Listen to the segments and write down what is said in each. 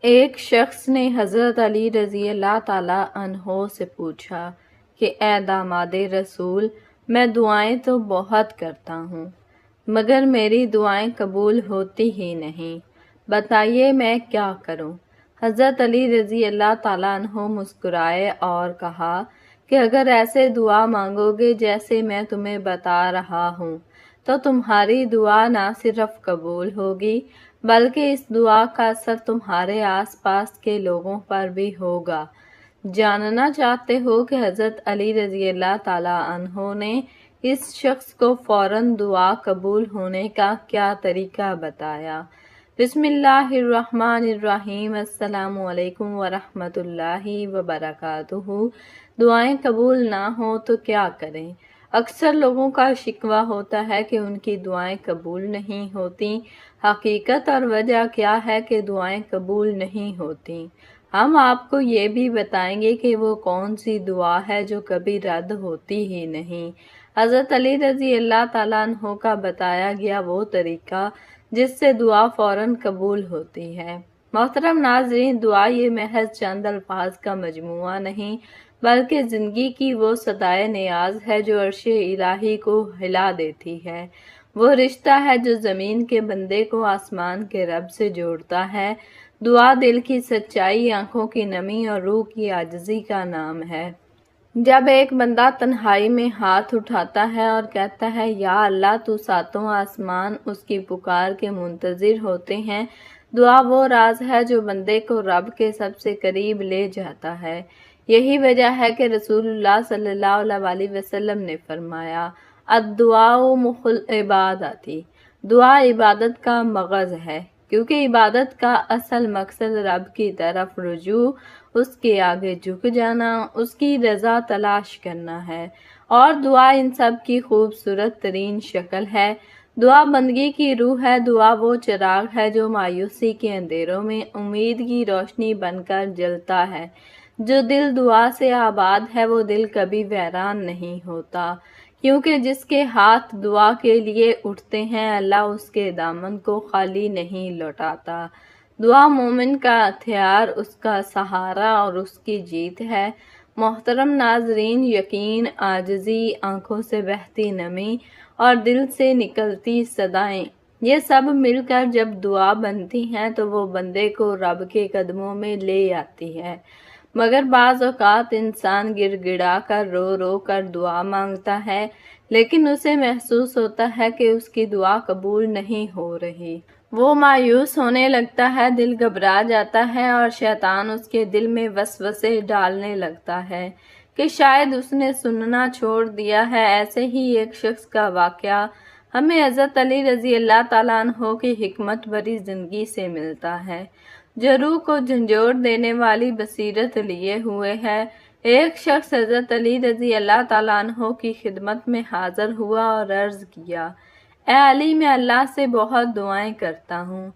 ایک شخص نے حضرت علی رضی اللہ تعالیٰ عنہ سے پوچھا کہ اے داماد رسول، میں دعائیں تو بہت کرتا ہوں مگر میری دعائیں قبول ہوتی ہی نہیں، بتائیے میں کیا کروں؟ حضرت علی رضی اللہ تعالیٰ عنہ مسکرائے اور کہا کہ اگر ایسے دعا مانگو گے جیسے میں تمہیں بتا رہا ہوں تو تمہاری دعا نہ صرف قبول ہوگی بلکہ اس دعا کا اثر تمہارے آس پاس کے لوگوں پر بھی ہوگا۔ جاننا چاہتے ہو کہ حضرت علی رضی اللہ تعالیٰ عنہ نے اس شخص کو فوراً دعا قبول ہونے کا کیا طریقہ بتایا؟ بسم اللہ الرحمن الرحیم۔ السلام علیکم ورحمۃ اللہ وبرکاتہ۔ دعائیں قبول نہ ہوں تو کیا کریں؟ اکثر لوگوں کا شکوہ ہوتا ہے کہ ان کی دعائیں قبول نہیں ہوتی۔ حقیقت اور وجہ کیا ہے کہ دعائیں قبول نہیں ہوتی؟ ہم آپ کو یہ بھی بتائیں گے کہ وہ کون سی دعا ہے جو کبھی رد ہوتی ہی نہیں۔ حضرت علی رضی اللہ تعالیٰ عنہ کا بتایا گیا وہ طریقہ جس سے دعا فوراً قبول ہوتی ہے۔ محترم ناظرین، دعا یہ محض چند الفاظ کا مجموعہ نہیں بلکہ زندگی کی وہ صدائے نیاز ہے جو عرش الہی کو ہلا دیتی ہے۔ وہ رشتہ ہے جو زمین کے بندے کو آسمان کے رب سے جوڑتا ہے۔ دعا دل کی سچائی، آنکھوں کی نمی اور روح کی عاجزی کا نام ہے۔ جب ایک بندہ تنہائی میں ہاتھ اٹھاتا ہے اور کہتا ہے یا اللہ، تو ساتوں آسمان اس کی پکار کے منتظر ہوتے ہیں، دعا وہ راز ہے جو بندے کو رب کے سب سے قریب لے جاتا ہے۔ یہی وجہ ہے کہ رسول اللہ صلی اللہ علیہ وسلم نے فرمایا، الدعاء مخ العبادۃ، دعا عبادت کا مغز ہے، کیونکہ عبادت کا اصل مقصد رب کی طرف رجوع، اس کے آگے جھک جانا، اس کی رضا تلاش کرنا ہے، اور دعا ان سب کی خوبصورت ترین شکل ہے۔ دعا بندگی کی روح ہے، دعا وہ چراغ ہے جو مایوسی کے اندھیروں میں امید کی روشنی بن کر جلتا ہے۔ جو دل دعا سے آباد ہے وہ دل کبھی ویران نہیں ہوتا، کیونکہ جس کے ہاتھ دعا کے لیے اٹھتے ہیں اللہ اس کے دامن کو خالی نہیں لوٹاتا۔ دعا مومن کا ہتھیار، اس کا سہارا اور اس کی جیت ہے۔ محترم ناظرین، یقین، عاجزی، آنکھوں سے بہتی نمی اور دل سے نکلتی صدائیں، یہ سب مل کر جب دعا بنتی ہیں تو وہ بندے کو رب کے قدموں میں لے آتی ہے۔ مگر بعض اوقات انسان گڑ گڑا کر رو رو کر دعا مانگتا ہے، لیکن اسے محسوس ہوتا ہے کہ اس کی دعا قبول نہیں ہو رہی۔ وہ مایوس ہونے لگتا ہے، دل گھبرا جاتا ہے اور شیطان اس کے دل میں وسوسے ڈالنے لگتا ہے کہ شاید اس نے سننا چھوڑ دیا ہے۔ ایسے ہی ایک شخص کا واقعہ ہمیں حضرت علی رضی اللہ تعالیٰ عنہ کی حکمت بھری زندگی سے ملتا ہے، جو روح کو جھنجھوڑ دینے والی بصیرت لیے ہوئے ہے۔ ایک شخص حضرت علی رضی اللہ تعالیٰ عنہ کی خدمت میں حاضر ہوا اور عرض کیا، اے علی، میں اللہ سے بہت دعائیں کرتا ہوں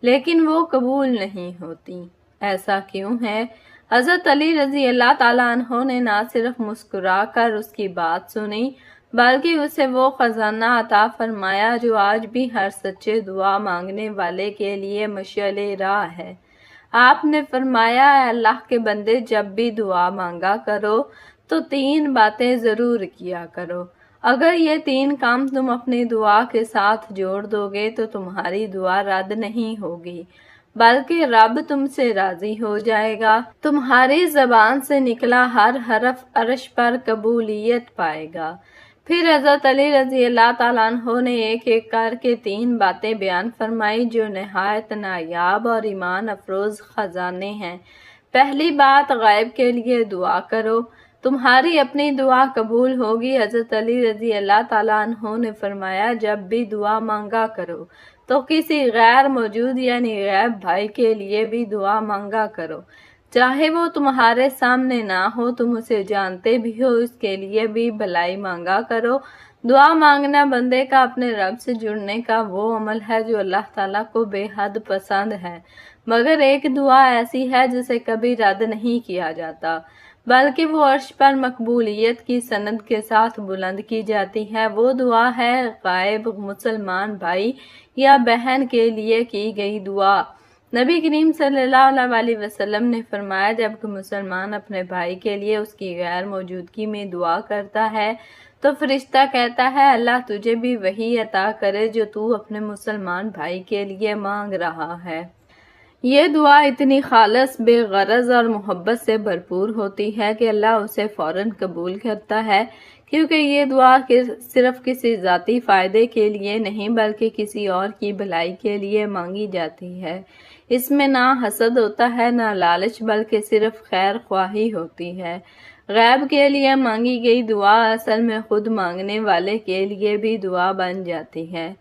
لیکن وہ قبول نہیں ہوتی، ایسا کیوں ہے؟ حضرت علی رضی اللہ تعالیٰ عنہ نے نہ صرف مسکرا کر اس کی بات سنی بلکہ اسے وہ خزانہ عطا فرمایا جو آج بھی ہر سچے دعا مانگنے والے کے لیے مشعل راہ ہے۔ آپ نے فرمایا، اے اللہ کے بندے، جب بھی دعا مانگا کرو تو 3 باتیں ضرور کیا کرو۔ اگر یہ 3 کام تم اپنی دعا کے ساتھ جوڑ دو گے تو تمہاری دعا رد نہیں ہوگی بلکہ رب تم سے راضی ہو جائے گا۔ تمہاری زبان سے نکلا ہر حرف عرش پر قبولیت پائے گا۔ پھر حضرت علی رضی اللہ تعالیٰ عنہ نے ایک ایک کر کے 3 باتیں بیان فرمائی جو نہایت نایاب اور ایمان افروز خزانے ہیں۔ پہلی بات، غائب کے لیے دعا کرو، تمہاری اپنی دعا قبول ہوگی۔ حضرت علی رضی اللہ تعالیٰ عنہ نے فرمایا، جب بھی دعا مانگا کرو تو کسی غیر موجود یعنی غائب بھائی کے لیے بھی دعا مانگا کرو، چاہے وہ تمہارے سامنے نہ ہو، تم اسے جانتے بھی ہو، اس کے لیے بھی بھلائی مانگا کرو۔ دعا مانگنا بندے کا اپنے رب سے جڑنے کا وہ عمل ہے جو اللہ تعالیٰ کو بے حد پسند ہے، مگر ایک دعا ایسی ہے جسے کبھی رد نہیں کیا جاتا بلکہ وہ عرش پر مقبولیت کی سند کے ساتھ بلند کی جاتی ہے۔ وہ دعا ہے غائب مسلمان بھائی یا بہن کے لیے کی گئی دعا۔ نبی کریم صلی اللہ علیہ وسلم نے فرمایا جب کہ مسلمان اپنے بھائی کے لیے اس کی غیر موجودگی میں دعا کرتا ہے تو فرشتہ کہتا ہے اللہ تجھے بھی وہی عطا کرے جو تو اپنے مسلمان بھائی کے لیے مانگ رہا ہے۔ یہ دعا اتنی خالص، بے غرض اور محبت سے بھرپور ہوتی ہے کہ اللہ اسے فوراً قبول کرتا ہے، کیونکہ یہ دعا صرف کسی ذاتی فائدے کے لیے نہیں بلکہ کسی اور کی بھلائی کے لیے مانگی جاتی ہے۔ اس میں نہ حسد ہوتا ہے نہ لالچ، بلکہ صرف خیر خواہی ہوتی ہے۔ غیب کے لیے مانگی گئی دعا اصل میں خود مانگنے والے کے لیے بھی دعا بن جاتی ہے،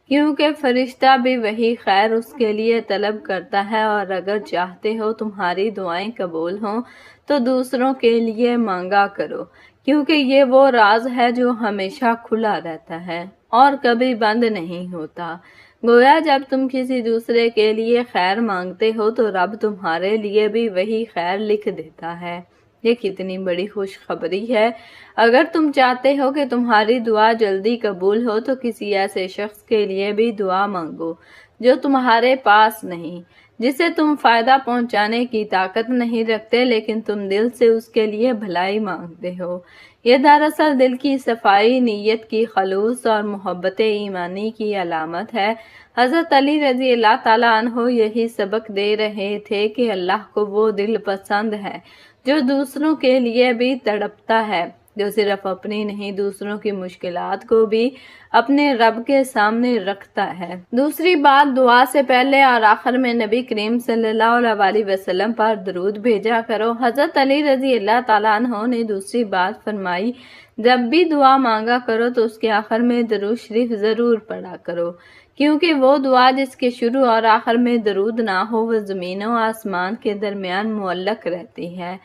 کیونکہ فرشتہ بھی وہی خیر اس کے لیے طلب کرتا ہے، اور اگر چاہتے ہو تمہاری دعائیں قبول ہوں تو دوسروں کے لیے مانگا کرو، کیونکہ یہ وہ راز ہے جو ہمیشہ کھلا رہتا ہے اور کبھی بند نہیں ہوتا۔ گویا جب تم کسی دوسرے کے لیے خیر مانگتے ہو تو رب تمہارے لیے بھی وہی خیر لکھ دیتا ہے۔ یہ کتنی بڑی خوشخبری ہے۔ اگر تم چاہتے ہو کہ تمہاری دعا جلدی قبول ہو تو کسی ایسے شخص کے لیے بھی دعا مانگو جو تمہارے پاس نہیں، جسے تم فائدہ پہنچانے کی طاقت نہیں رکھتے، لیکن تم دل سے اس کے لیے بھلائی مانگتے ہو۔ یہ دراصل دل کی صفائی، نیت کی خلوص اور محبت ایمانی کی علامت ہے۔ حضرت علی رضی اللہ تعالیٰ عنہ یہی سبق دے رہے تھے کہ اللہ کو وہ دل پسند ہے جو دوسروں کے لیے بھی تڑپتا ہے، جو صرف اپنی نہیں دوسروں کی مشکلات کو بھی اپنے رب کے سامنے رکھتا ہے۔ دوسری بات، دعا سے پہلے اور آخر میں نبی کریم صلی اللہ علیہ وسلم پر درود بھیجا کرو۔ حضرت علی رضی اللہ تعالیٰ عنہ نے دوسری بات فرمائی، جب بھی دعا مانگا کرو تو اس کے آخر میں درود شریف ضرور پڑھا کرو، کیونکہ وہ دعا جس کے شروع اور آخر میں درود نہ ہو وہ زمین و آسمان کے درمیان معلق رہتی ہے،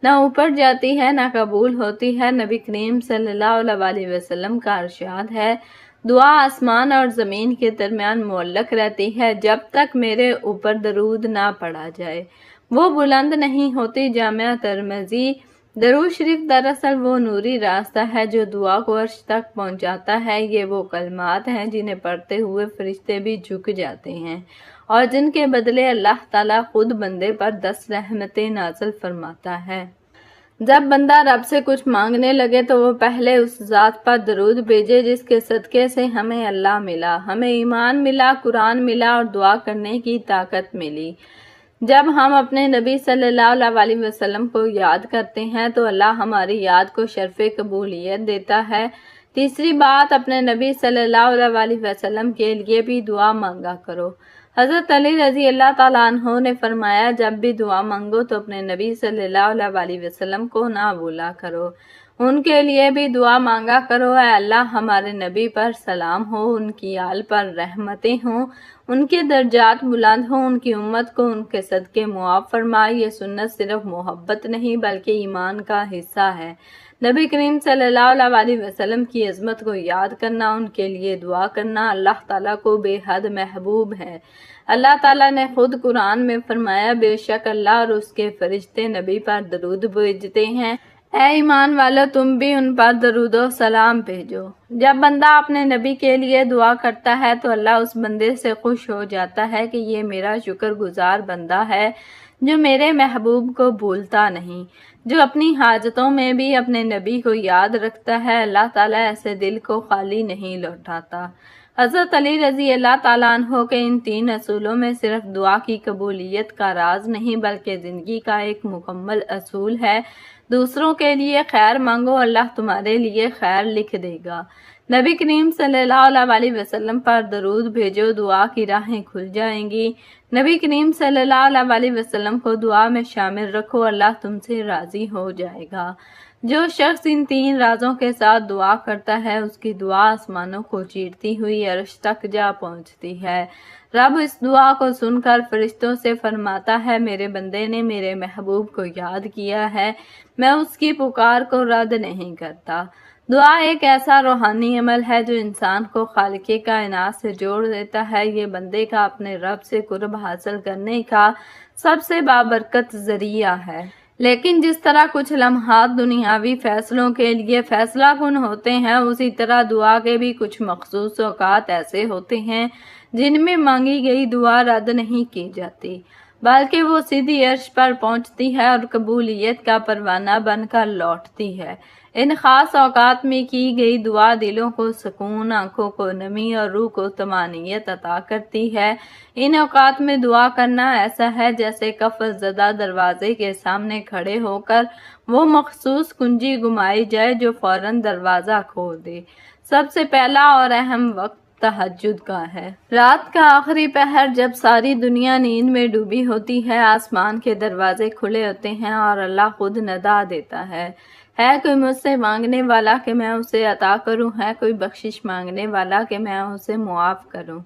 نہ اوپر جاتی ہے نہ قبول ہوتی ہے۔ نبی کریم صلی اللہ علیہ وسلم کا ارشاد ہے، دعا آسمان اور زمین کے درمیان معلق رہتی ہے جب تک میرے اوپر درود نہ پڑھا جائے، وہ بلند نہیں ہوتی۔ جامعہ ترمذی۔ درود شریف دراصل وہ نوری راستہ ہے جو دعا کو عرش تک پہنچاتا ہے۔ یہ وہ کلمات ہیں جنہیں پڑھتے ہوئے فرشتے بھی جھک جاتے ہیں اور جن کے بدلے اللہ تعالیٰ خود بندے پر 10 رحمتیں نازل فرماتا ہے۔ جب بندہ رب سے کچھ مانگنے لگے تو وہ پہلے اس ذات پر درود بھیجے جس کے صدقے سے ہمیں اللہ ملا، ہمیں ایمان ملا، قرآن ملا اور دعا کرنے کی طاقت ملی۔ جب ہم اپنے نبی صلی اللہ علیہ وسلم کو یاد کرتے ہیں تو اللہ ہماری یاد کو شرف قبولیت دیتا ہے۔ تیسری بات، اپنے نبی صلی اللہ علیہ وسلم کے لیے بھی دعا مانگا کرو۔ حضرت علی رضی اللہ تعالیٰ عنہ نے فرمایا، جب بھی دعا مانگو تو اپنے نبی صلی اللہ علیہ وسلم کو نہ بھولا کرو، ان کے لیے بھی دعا مانگا کرو۔ اے اللہ ہمارے نبی پر سلام ہو، ان کی آل پر رحمتیں ہوں، ان کے درجات بلند ہوں، ان کی امت کو ان کے صدقے معاف فرمائے۔ یہ سنت صرف محبت نہیں بلکہ ایمان کا حصہ ہے۔ نبی کریم صلی اللہ علیہ وسلم کی عظمت کو یاد کرنا، ان کے لیے دعا کرنا اللہ تعالیٰ کو بے حد محبوب ہے۔ اللہ تعالیٰ نے خود قرآن میں فرمایا، بے شک اللہ اور اس کے فرشتے نبی پر درود بھیجتے ہیں، اے ایمان والو تم بھی ان پر درود و سلام بھیجو۔ جب بندہ اپنے نبی کے لیے دعا کرتا ہے تو اللہ اس بندے سے خوش ہو جاتا ہے کہ یہ میرا شکر گزار بندہ ہے جو میرے محبوب کو بھولتا نہیں، جو اپنی حاجتوں میں بھی اپنے نبی کو یاد رکھتا ہے۔ اللہ تعالیٰ ایسے دل کو خالی نہیں لوٹاتا۔ حضرت علی رضی اللہ تعالیٰ عنہ کے ان 3 اصولوں میں صرف دعا کی قبولیت کا راز نہیں بلکہ زندگی کا ایک مکمل اصول ہے۔ دوسروں کے لیے خیر مانگو، اللہ تمہارے لیے خیر لکھ دے گا۔ نبی کریم صلی اللہ علیہ وسلم پر درود بھیجو، دعا کی راہیں کھل جائیں گی۔ نبی کریم صلی اللہ علیہ وسلم کو دعا میں شامل رکھو، اللہ تم سے راضی ہو جائے گا۔ جو شخص ان 3 رازوں کے ساتھ دعا کرتا ہے اس کی دعا آسمانوں کو چیرتی ہوئی عرش تک جا پہنچتی ہے۔ رب اس دعا کو سن کر فرشتوں سے فرماتا ہے، میرے بندے نے میرے محبوب کو یاد کیا ہے، میں اس کی پکار کو رد نہیں کرتا۔ دعا ایک ایسا روحانی عمل ہے جو انسان کو خالق کائنات سے جوڑ دیتا ہے۔ یہ بندے کا اپنے رب سے قرب حاصل کرنے کا سب سے بابرکت ذریعہ ہے۔ لیکن جس طرح کچھ لمحات دنیاوی فیصلوں کے لیے فیصلہ کن ہوتے ہیں، اسی طرح دعا کے بھی کچھ مخصوص اوقات ایسے ہوتے ہیں جن میں مانگی گئی دعا رد نہیں کی جاتی، بلکہ وہ سیدھی عرش پر پہنچتی ہے اور قبولیت کا پروانہ بن کر لوٹتی ہے۔ ان خاص اوقات میں کی گئی دعا دلوں کو سکون، آنکھوں کو نمی اور روح کو طمانینت عطا کرتی ہے۔ ان اوقات میں دعا کرنا ایسا ہے جیسے کفر زدہ دروازے کے سامنے کھڑے ہو کر وہ مخصوص کنجی گمائی جائے جو فوراً دروازہ کھول دے۔ سب سے پہلا اور اہم وقت تہجد کا ہے۔ رات کا آخری پہر جب ساری دنیا نیند میں ڈوبی ہوتی ہے، آسمان کے دروازے کھلے ہوتے ہیں اور اللہ خود ندا دیتا ہے کوئی مجھ سے مانگنے والا کہ میں اسے عطا کروں، ہے کوئی بخشش مانگنے والا کہ میں اسے معاف کروں۔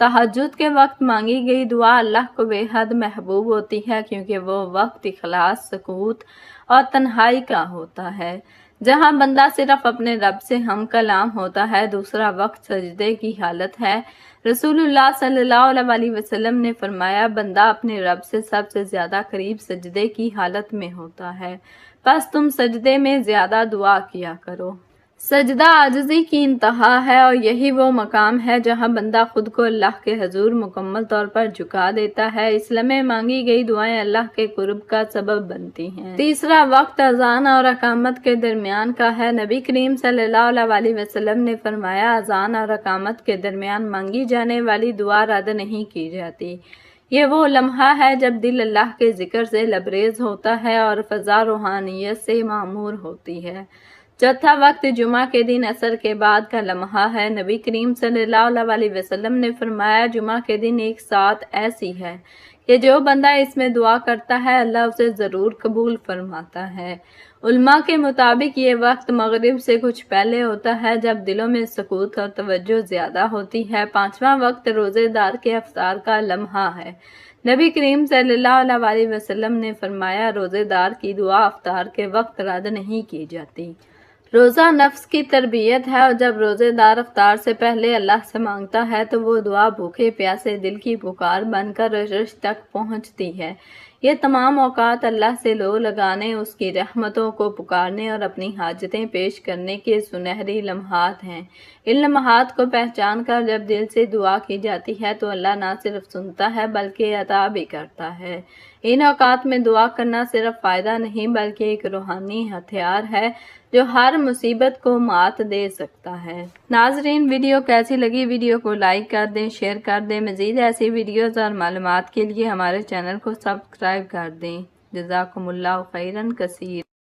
تہجد کے وقت مانگی گئی دعا اللہ کو بے حد محبوب ہوتی ہے، کیونکہ وہ وقت اخلاص، سکوت اور تنہائی کا ہوتا ہے، جہاں بندہ صرف اپنے رب سے ہم کلام ہوتا ہے۔ دوسرا وقت سجدے کی حالت ہے۔ رسول اللہ صلی اللہ علیہ وسلم نے فرمایا، بندہ اپنے رب سے سب سے زیادہ قریب سجدے کی حالت میں ہوتا ہے، بس تم سجدے میں زیادہ دعا کیا کرو۔ سجدہ عاجزی کی انتہا ہے اور یہی وہ مقام ہے جہاں بندہ خود کو اللہ کے حضور مکمل طور پر جھکا دیتا ہے۔ اس لمحے مانگی گئی دعائیں اللہ کے قرب کا سبب بنتی ہیں۔ تیسرا وقت اذان اور اقامت کے درمیان کا ہے۔ نبی کریم صلی اللہ علیہ وسلم نے فرمایا، اذان اور اقامت کے درمیان مانگی جانے والی دعا رد نہیں کی جاتی۔ یہ وہ لمحہ ہے جب دل اللہ کے ذکر سے لبریز ہوتا ہے اور فضا روحانیت سے معمور ہوتی ہے۔ چوتھا وقت جمعہ کے دن عصر کے بعد کا لمحہ ہے۔ نبی کریم صلی اللہ علیہ وسلم نے فرمایا، جمعہ کے دن ایک ساتھ ایسی ہے کہ جو بندہ اس میں دعا کرتا ہے اللہ اسے ضرور قبول فرماتا ہے۔ علماء کے مطابق یہ وقت مغرب سے کچھ پہلے ہوتا ہے جب دلوں میں سکوت اور توجہ زیادہ ہوتی ہے۔ پانچواں وقت روزے دار کے افطار کا لمحہ ہے۔ نبی کریم صلی اللہ علیہ وسلم نے فرمایا، روزے دار کی دعا افطار کے وقت رد نہیں کی جاتی۔ روزہ نفس کی تربیت ہے اور جب روزے دار افطار سے پہلے اللہ سے مانگتا ہے تو وہ دعا بھوکے پیاسے دل کی پکار بن کر عرش تک پہنچتی ہے۔ یہ تمام اوقات اللہ سے لو لگانے، اس کی رحمتوں کو پکارنے اور اپنی حاجتیں پیش کرنے کے سنہری لمحات ہیں۔ ان لمحات کو پہچان کر جب دل سے دعا کی جاتی ہے تو اللہ نہ صرف سنتا ہے بلکہ عطا بھی کرتا ہے۔ ان اوقات میں دعا کرنا صرف فائدہ نہیں بلکہ ایک روحانی ہتھیار ہے جو ہر مصیبت کو مات دے سکتا ہے۔ ناظرین، ویڈیو کیسی لگی؟ ویڈیو کو لائک کر دیں، شیئر کر دیں۔ مزید ایسی ویڈیوز اور معلومات کے لیے ہمارے چینل کو سبسکرائب کر دیں۔ جزاکم اللہ خیراً کثیر۔